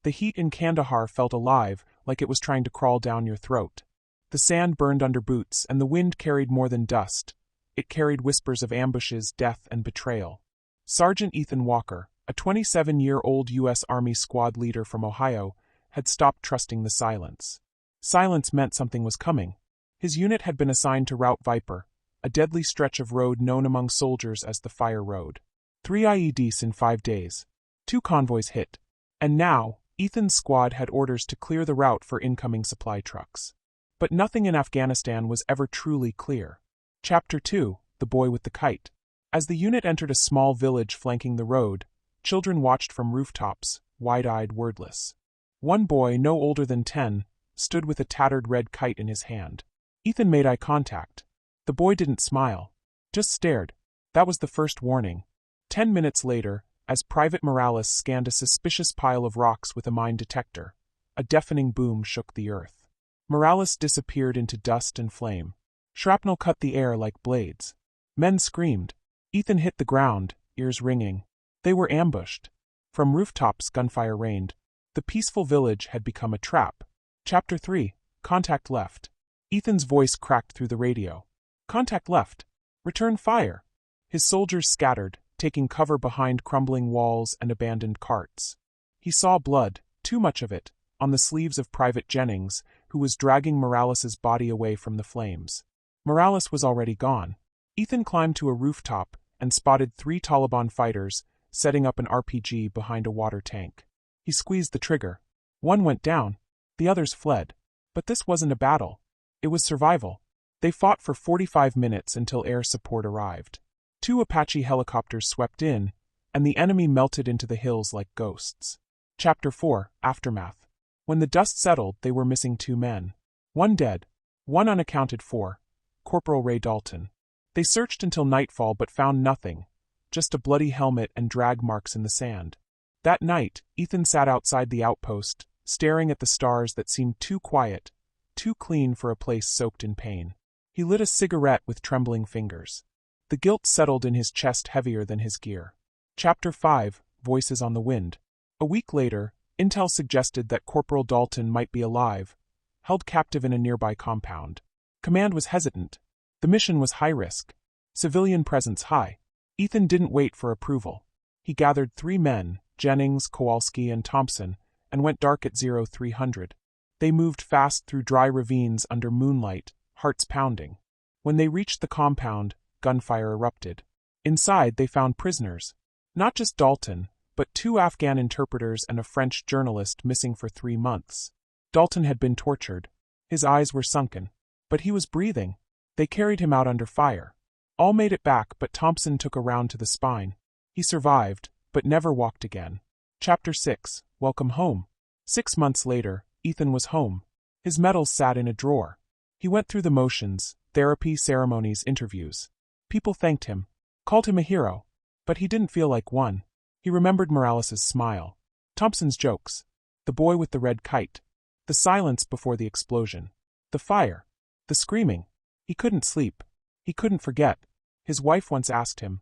The heat in Kandahar felt alive, like it was trying to crawl down your throat. The sand burned under boots, and the wind carried more than dust. It carried whispers of ambushes, death, and betrayal. Sergeant Ethan Walker, a 27-year-old U.S. Army squad leader from Ohio, had stopped trusting the silence. Silence meant something was coming. His unit had been assigned to Route Viper, a deadly stretch of road known among soldiers as the Fire Road. 3 IEDs in 5 days. 2 convoys hit. And now, Ethan's squad had orders to clear the route for incoming supply trucks. But nothing in Afghanistan was ever truly clear. Chapter 2, The Boy with the Kite. As the unit entered a small village flanking the road, children watched from rooftops, wide-eyed, wordless. One boy, no older than 10, stood with a tattered red kite in his hand. Ethan made eye contact. The boy didn't smile, just stared. That was the first warning. 10 minutes later, as Private Morales scanned a suspicious pile of rocks with a mine detector, a deafening boom shook the earth. Morales disappeared into dust and flame. Shrapnel cut the air like blades. Men screamed. Ethan hit the ground, ears ringing. They were ambushed. From rooftops, gunfire rained. The peaceful village had become a trap. Chapter 3, Contact Left. Ethan's voice cracked through the radio. Contact left. Return fire. His soldiers scattered, taking cover behind crumbling walls and abandoned carts. He saw blood, too much of it, on the sleeves of Private Jennings, who was dragging Morales's body away from the flames. Morales was already gone. Ethan climbed to a rooftop and spotted 3 Taliban fighters setting up an RPG behind a water tank. He squeezed the trigger. One went down. The others fled. But this wasn't a battle. It was survival. They fought for 45 minutes until air support arrived. 2 Apache helicopters swept in, and the enemy melted into the hills like ghosts. Chapter 4, Aftermath. When the dust settled, they were missing 2 men. 1 dead, 1 unaccounted for, Corporal Ray Dalton. They searched until nightfall but found nothing, just a bloody helmet and drag marks in the sand. That night, Ethan sat outside the outpost, staring at the stars that seemed too quiet, too clean for a place soaked in pain. He lit a cigarette with trembling fingers. The guilt settled in his chest heavier than his gear. Chapter 5, Voices on the Wind. A week later, intel suggested that Corporal Dalton might be alive, held captive in a nearby compound. Command was hesitant. The mission was high risk. Civilian presence high. Ethan didn't wait for approval. He gathered 3 men, Jennings, Kowalski, and Thompson, and went dark at 0300. They moved fast through dry ravines under moonlight, hearts pounding. When they reached the compound, gunfire erupted. Inside, they found prisoners. Not just Dalton, but 2 Afghan interpreters and a French journalist missing for 3 months. Dalton had been tortured. His eyes were sunken. But he was breathing. They carried him out under fire. All made it back, but Thompson took a round to the spine. He survived, but never walked again. Chapter 6, Welcome Home. 6 months later, Ethan was home. His medals sat in a drawer. He went through the motions, therapy, ceremonies, interviews. People thanked him, called him a hero, but he didn't feel like one. He remembered Morales's smile, Thompson's jokes, the boy with the red kite, the silence before the explosion, the fire, the screaming. He couldn't sleep. He couldn't forget. His wife once asked him,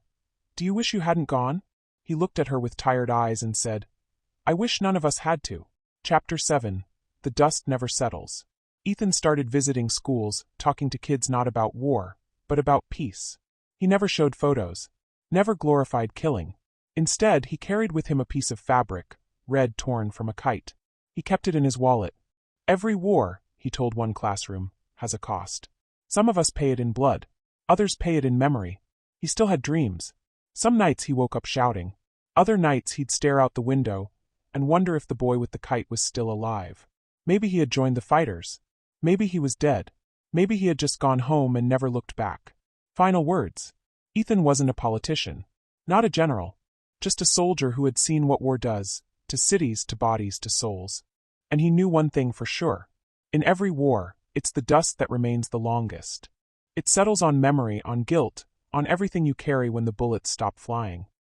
"Do you wish you hadn't gone?" He looked at her with tired eyes and said, "I wish none of us had to." Chapter 7, The Dust Never Settles. Ethan started visiting schools, talking to kids not about war, but about peace. He never showed photos, never glorified killing. Instead, he carried with him a piece of fabric, red torn from a kite. He kept it in his wallet. Every war, he told one classroom, has a cost. Some of us pay it in blood. Others pay it in memory. He still had dreams. Some nights he woke up shouting. Other nights he'd stare out the window and wonder if the boy with the kite was still alive. Maybe he had joined the fighters. Maybe he was dead. Maybe he had just gone home and never looked back. Final words. Ethan wasn't a politician. Not a general. Just a soldier who had seen what war does, to cities, to bodies, to souls. And he knew one thing for sure. In every war, it's the dust that remains the longest. It settles on memory, on guilt, on everything you carry when the bullets stop flying.